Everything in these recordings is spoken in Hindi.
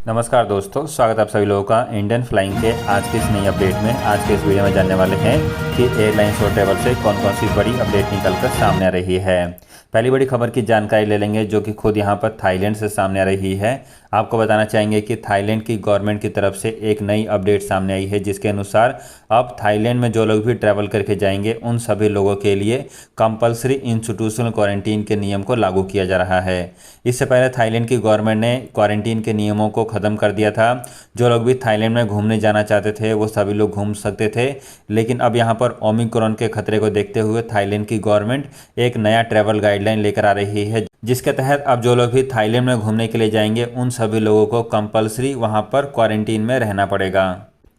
नमस्कार दोस्तों, स्वागत है आप सभी लोगों का इंडियन फ्लाइंग के आज की इस नई अपडेट में। आज के इस वीडियो में जानने वाले हैं कि एयरलाइंस और ट्रैवल से कौन कौन सी बड़ी अपडेट निकल कर सामने आ रही है। पहली बड़ी खबर की जानकारी ले लेंगे जो कि खुद यहाँ पर थाईलैंड से सामने आ रही है। आपको बताना चाहेंगे कि थाईलैंड की गवर्नमेंट की तरफ से एक नई अपडेट सामने आई है जिसके अनुसार अब थाईलैंड में जो लोग भी ट्रैवल करके जाएंगे उन सभी लोगों के लिए कंपलसरी इंस्टीट्यूशनल क्वारंटीन के नियम को लागू किया जा रहा है। इससे पहले थाईलैंड की गवर्नमेंट ने क्वारंटीन के नियमों को ख़त्म कर दिया था। जो लोग भी थाईलैंड में घूमने जाना चाहते थे वो सभी लोग घूम सकते थे, लेकिन अब यहाँ पर ओमिक्रॉन के खतरे को देखते हुए थाईलैंड की गवर्नमेंट एक नया ट्रैवल गाइडलाइन लेकर आ रही है जिसके तहत अब जो लोग भी थाईलैंड में घूमने के लिए जाएंगे उन सभी लोगों को कंपलसरी वहाँ पर क्वारंटीन में रहना पड़ेगा।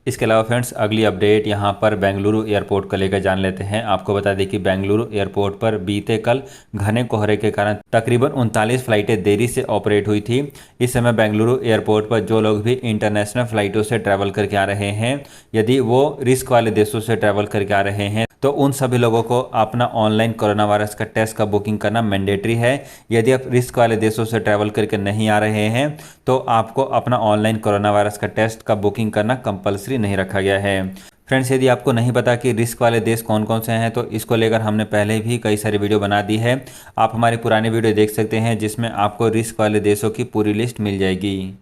इसके अलावा फ्रेंड्स, अगली अपडेट यहाँ पर बेंगलुरु एयरपोर्ट को लेकर जान लेते हैं। आपको बता दें कि बेंगलुरु एयरपोर्ट पर बीते कल घने कोहरे के कारण तकरीबन 39 फ्लाइटें देरी से ऑपरेट हुई थी। इस समय बेंगलुरु एयरपोर्ट पर जो लोग भी इंटरनेशनल फ्लाइटों से ट्रैवल करके आ रहे हैं, यदि वो रिस्क वाले देशों से ट्रैवल करके आ रहे हैं तो उन सभी लोगों को अपना ऑनलाइन कोरोना वायरस का टेस्ट का बुकिंग करना मैंडेटरी है। यदि आप रिस्क वाले देशों से ट्रैवल करके नहीं आ रहे हैं तो आपको अपना ऑनलाइन कोरोना वायरस का टेस्ट का बुकिंग करना कंपलसरी नहीं रखा गया है। फ्रेंड्स, यदि आपको नहीं पता कि रिस्क वाले देश कौन कौन से हैं तो इसको लेकर हमने पहले भी कई सारी वीडियो बना दी है। आप हमारी पुरानी वीडियो देख सकते हैं जिसमें आपको रिस्क वाले देशों की पूरी लिस्ट मिल जाएगी।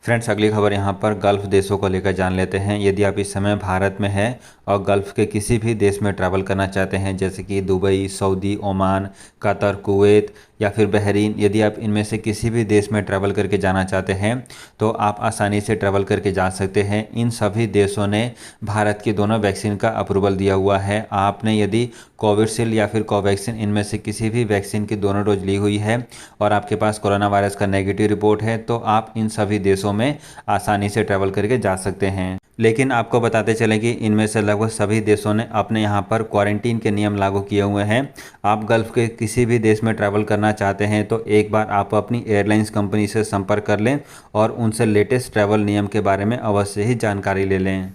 फ्रेंड्स, अगली खबर यहाँ पर गल्फ़ देशों को लेकर जान लेते हैं। यदि आप इस समय भारत में हैं और गल्फ़ के किसी भी देश में ट्रैवल करना चाहते हैं जैसे कि Dubai, Saudi, Oman, Qatar, Kuwait या फिर बहरीन, यदि आप इनमें से किसी भी देश में ट्रैवल करके जाना चाहते हैं तो आप आसानी से ट्रैवल करके जा सकते हैं। इन सभी देशों ने भारत की दोनों वैक्सीन का अप्रूवल दिया हुआ है। आपने यदि कोविशील्ड या फिर कोवैक्सीन इनमें से किसी भी वैक्सीन की दोनों डोज ली हुई है और आपके पास कोरोना वायरस का नेगेटिव रिपोर्ट है तो आप इन सभी देशों में आसानी से ट्रैवल करके जा सकते हैं। लेकिन आपको बताते चलें कि इनमें से लगभग सभी देशों ने अपने यहाँ पर क्वारंटीन के नियम लागू किए हुए हैं। आप गल्फ़ के किसी भी देश में ट्रैवल करना चाहते हैं तो एक बार आप अपनी एयरलाइंस कंपनी से संपर्क कर लें और उनसे लेटेस्ट ट्रैवल नियम के बारे में अवश्य ही जानकारी ले लें।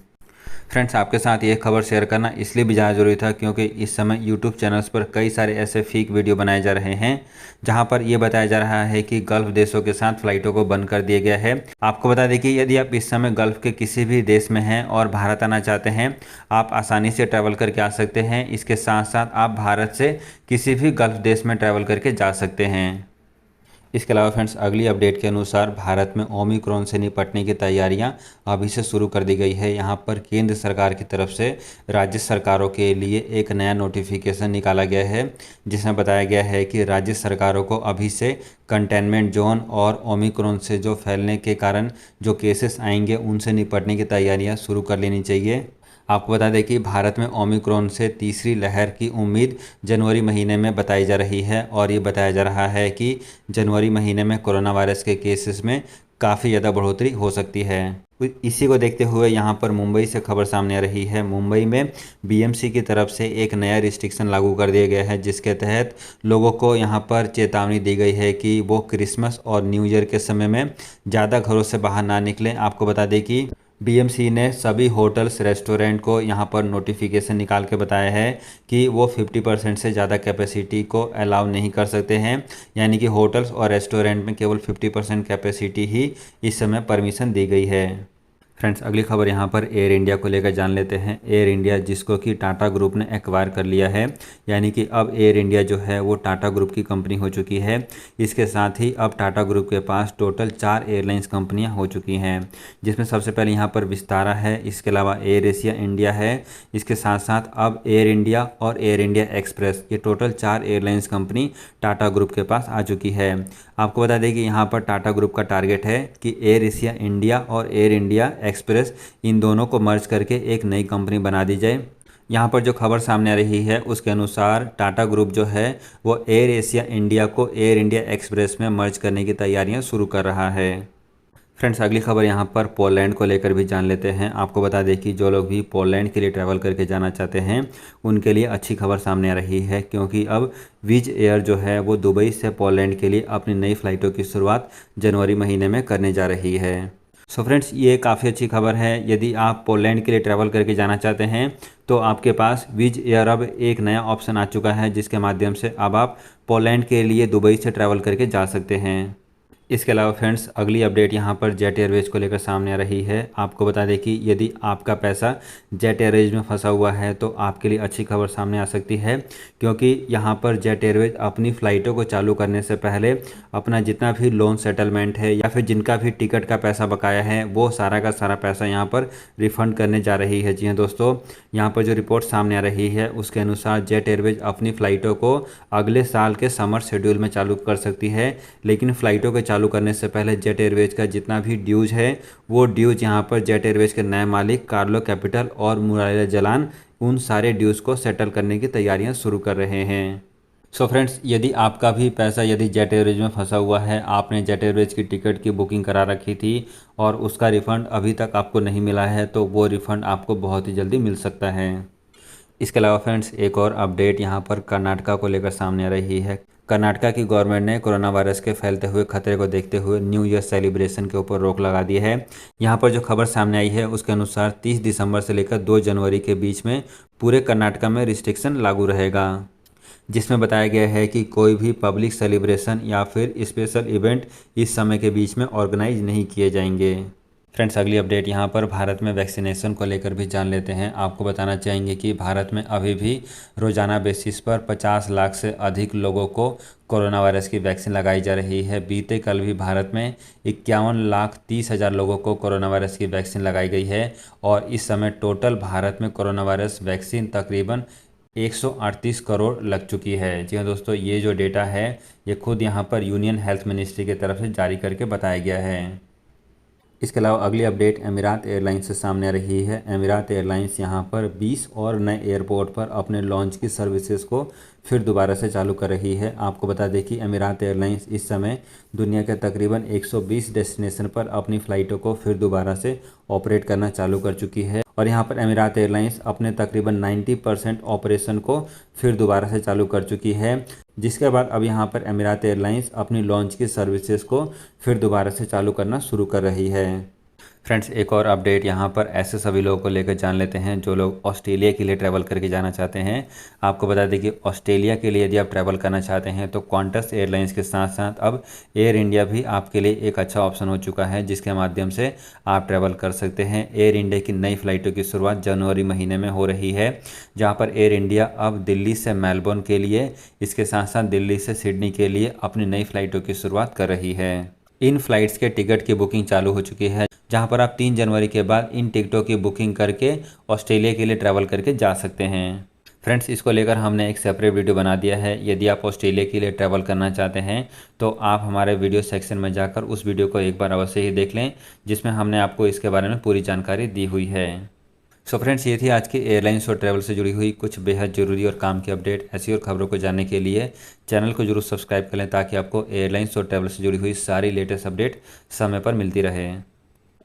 फ्रेंड्स, आपके साथ ये खबर शेयर करना इसलिए भी ज़्यादा ज़रूरी था क्योंकि इस समय यूट्यूब चैनल्स पर कई सारे ऐसे फेक वीडियो बनाए जा रहे हैं जहां पर ये बताया जा रहा है कि गल्फ़ देशों के साथ फ्लाइटों को बंद कर दिया गया है। आपको बता दें कि यदि आप इस समय गल्फ़ के किसी भी देश में हैं और भारत आना चाहते हैं, आप आसानी से ट्रैवल करके आ सकते हैं। इसके साथ साथ आप भारत से किसी भी गल्फ़ देश में ट्रैवल करके जा सकते हैं। इसके अलावा फ्रेंड्स, अगली अपडेट के अनुसार भारत में ओमिक्रॉन से निपटने की तैयारियां अभी से शुरू कर दी गई है। यहां पर केंद्र सरकार की तरफ से राज्य सरकारों के लिए एक नया नोटिफिकेशन निकाला गया है जिसमें बताया गया है कि राज्य सरकारों को अभी से कंटेनमेंट जोन और ओमिक्रॉन से जो फैलने के कारण जो केसेस आएंगे उनसे निपटने की तैयारियाँ शुरू कर लेनी चाहिए। आपको बता दें कि भारत में ओमिक्रॉन से तीसरी लहर की उम्मीद जनवरी महीने में बताई जा रही है और ये बताया जा रहा है कि जनवरी महीने में कोरोना वायरस के केसेस में काफ़ी ज़्यादा बढ़ोतरी हो सकती है। इसी को देखते हुए यहाँ पर मुंबई से खबर सामने आ रही है। मुंबई में बीएमसी की तरफ से एक नया रिस्ट्रिक्शन लागू कर दिया गया है जिसके तहत लोगों को यहाँ पर चेतावनी दी गई है कि वो क्रिसमस और न्यू ईयर के समय में ज़्यादा घरों से बाहर ना निकलें। आपको बता दें कि बीएमसी ने सभी होटल्स, रेस्टोरेंट को यहाँ पर नोटिफिकेशन निकाल के बताया है कि वो 50% से ज़्यादा कैपेसिटी को अलाउ नहीं कर सकते हैं, यानी कि होटल्स और रेस्टोरेंट में केवल 50% कैपेसिटी ही इस समय परमिशन दी गई है। फ्रेंड्स, अगली खबर यहाँ पर एयर इंडिया को लेकर जान लेते हैं। एयर इंडिया जिसको कि टाटा ग्रुप ने एक्वायर कर लिया है, यानी कि अब एयर इंडिया जो है वो टाटा ग्रुप की कंपनी हो चुकी है। इसके साथ ही अब टाटा ग्रुप के पास टोटल 4 एयरलाइंस कंपनियाँ हो चुकी हैं जिसमें सबसे पहले यहाँ पर विस्तारा है, इसके अलावा एयर एशिया इंडिया है, इसके साथ साथ अब एयर इंडिया और एयर इंडिया एक्सप्रेस, ये total 4 airlines company Tata group के पास आ चुकी है। आपको बता दें कि यहाँ पर टाटा ग्रुप का टारगेट है कि एयर एशिया इंडिया और एयर इंडिया एक्सप्रेस इन दोनों को मर्ज करके एक नई कंपनी बना दी जाए। यहाँ पर जो खबर सामने आ रही है उसके अनुसार टाटा ग्रुप जो है वो एयर एशिया इंडिया को एयर इंडिया एक्सप्रेस में मर्ज करने की तैयारियाँ शुरू कर रहा है। फ्रेंड्स, अगली खबर यहाँ पर पोलैंड को लेकर भी जान लेते हैं। आपको बता दें कि जो लोग भी पोलैंड के लिए ट्रैवल करके जाना चाहते हैं उनके लिए अच्छी खबर सामने आ रही है क्योंकि अब विज एयर जो है वो दुबई से पोलैंड के लिए अपनी नई फ़्लाइटों की शुरुआत जनवरी महीने में करने जा रही है। सो फ्रेंड्स, ये काफ़ी अच्छी खबर है। यदि आप पोलैंड के लिए ट्रैवल करके जाना चाहते हैं तो आपके पास विज एयर अब एक नया ऑप्शन आ चुका है जिसके माध्यम से अब आप पोलैंड के लिए दुबई से ट्रैवल करके जा सकते हैं। इसके अलावा फ्रेंड्स अगली अपडेट यहाँ पर जेट एयरवेज को लेकर सामने आ रही है। आपको बता दें कि यदि आपका पैसा जेट एयरवेज में फंसा हुआ है तो आपके लिए अच्छी खबर सामने आ सकती है, क्योंकि यहाँ पर जेट एयरवेज अपनी फ़्लाइटों को चालू करने से पहले अपना जितना भी लोन सेटलमेंट है या फिर जिनका भी टिकट का पैसा बकाया है वो सारा का सारा पैसा यहाँ पर रिफ़ंड करने जा रही है। जी हाँ दोस्तों, यहाँ पर जो रिपोर्ट सामने आ रही है उसके अनुसार जेट एयरवेज अपनी फ़्लाइटों को अगले साल के समर शेड्यूल में चालू कर सकती है, लेकिन फ़्लाइटों के चालू करने से पहले जेट एयरवेज का जितना भी ड्यूज है वो ड्यूज यहाँ पर जेट एयरवेज के नए मालिक कार्लो कैपिटल और मुराइला जलान उन सारे ड्यूज को सेटल करने की तैयारियां शुरू कर रहे हैं। सो फ्रेंड्स, यदि आपका भी पैसा यदि जेट एयरवेज में फंसा हुआ है, आपने जेट एयरवेज की टिकट की बुकिंग करा रखी थी और उसका रिफ़ंड अभी तक आपको नहीं मिला है, तो वो रिफ़ंड आपको बहुत ही जल्दी मिल सकता है। इसके अलावा फ्रेंड्स एक और अपडेट यहाँ पर कर्नाटका को लेकर सामने आ रही है। कर्नाटका की गवर्नमेंट ने कोरोना वायरस के फैलते हुए खतरे को देखते हुए न्यू ईयर सेलिब्रेशन के ऊपर रोक लगा दी है। यहाँ पर जो खबर सामने आई है उसके अनुसार 30 दिसंबर से लेकर 2 जनवरी के बीच में पूरे कर्नाटका में रिस्ट्रिक्शन लागू रहेगा, जिसमें बताया गया है कि कोई भी पब्लिक सेलिब्रेशन या फिर स्पेशल इवेंट इस समय के बीच में ऑर्गेनाइज नहीं किए जाएंगे। फ्रेंड्स अगली अपडेट यहाँ पर भारत में वैक्सीनेशन को लेकर भी जान लेते हैं। आपको बताना चाहेंगे कि भारत में अभी भी रोजाना बेसिस पर 50 लाख से अधिक लोगों को कोरोना वायरस की वैक्सीन लगाई जा रही है। बीते कल भी भारत में 51,30,000 लोगों को कोरोना वायरस की वैक्सीन लगाई गई है और इस समय टोटल भारत में कोरोना वायरस वैक्सीन तकरीबन 138 करोड़ लग चुकी है। जी हाँ दोस्तों, ये जो डेटा है ये खुद यहाँ पर यूनियन हेल्थ मिनिस्ट्री की तरफ से जारी करके बताया गया है। इसके अलावा अगली अपडेट एमिरात एयरलाइंस से सामने आ रही है। एमिरात एयरलाइंस यहाँ पर 20 और नए एयरपोर्ट पर अपने लॉन्च की सर्विसेज को फिर दोबारा से चालू कर रही है। आपको बता दें कि एमिरात एयरलाइंस इस समय दुनिया के तकरीबन 120 डेस्टिनेशन पर अपनी फ़्लाइटों को फिर दोबारा से ऑपरेट करना चालू कर चुकी है और यहाँ पर एमिरात एयरलाइंस अपने तकरीबन 90% ऑपरेशन को फिर दोबारा से चालू कर चुकी है, जिसके बाद अब यहाँ पर एमिरात एयरलाइंस अपनी लॉन्च की सर्विसेज को फिर दोबारा से चालू करना शुरू कर रही है। फ्रेंड्स एक और अपडेट यहाँ पर ऐसे सभी लोगों को लेकर जान लेते हैं जो लोग ऑस्ट्रेलिया के लिए ट्रैवल करके जाना चाहते हैं। आपको बता दें कि ऑस्ट्रेलिया के लिए यदि आप ट्रैवल करना चाहते हैं तो क्वांटस एयरलाइंस के साथ साथ अब एयर इंडिया भी आपके लिए एक अच्छा ऑप्शन हो चुका है, जिसके माध्यम से आप ट्रैवल कर सकते हैं। एयर इंडिया की नई फ़्लाइटों की शुरुआत जनवरी महीने में हो रही है, जहाँ पर एयर इंडिया अब दिल्ली से मेलबोर्न के लिए, इसके साथ साथ दिल्ली से सिडनी के लिए अपनी नई फ़्लाइटों की शुरुआत कर रही है। इन फ्लाइट्स के टिकट की बुकिंग चालू हो चुकी है, जहां पर आप 3 जनवरी के बाद इन टिकटों की बुकिंग करके ऑस्ट्रेलिया के लिए ट्रैवल करके जा सकते हैं। फ्रेंड्स इसको लेकर हमने एक सेपरेट वीडियो बना दिया है। यदि आप ऑस्ट्रेलिया के लिए ट्रैवल करना चाहते हैं तो आप हमारे वीडियो सेक्शन में जाकर उस वीडियो को एक बार अवश्य ही देख लें, जिसमें हमने आपको इसके बारे में पूरी जानकारी दी हुई है। सो फ्रेंड्स ये थी आज की एयरलाइंस और ट्रैवल से जुड़ी हुई कुछ बेहद ज़रूरी और काम की अपडेट। ऐसी और खबरों को जानने के लिए चैनल को जरूर सब्सक्राइब कर लें ताकि आपको एयरलाइंस और ट्रैवल से जुड़ी हुई सारी लेटेस्ट अपडेट समय पर मिलती रहे।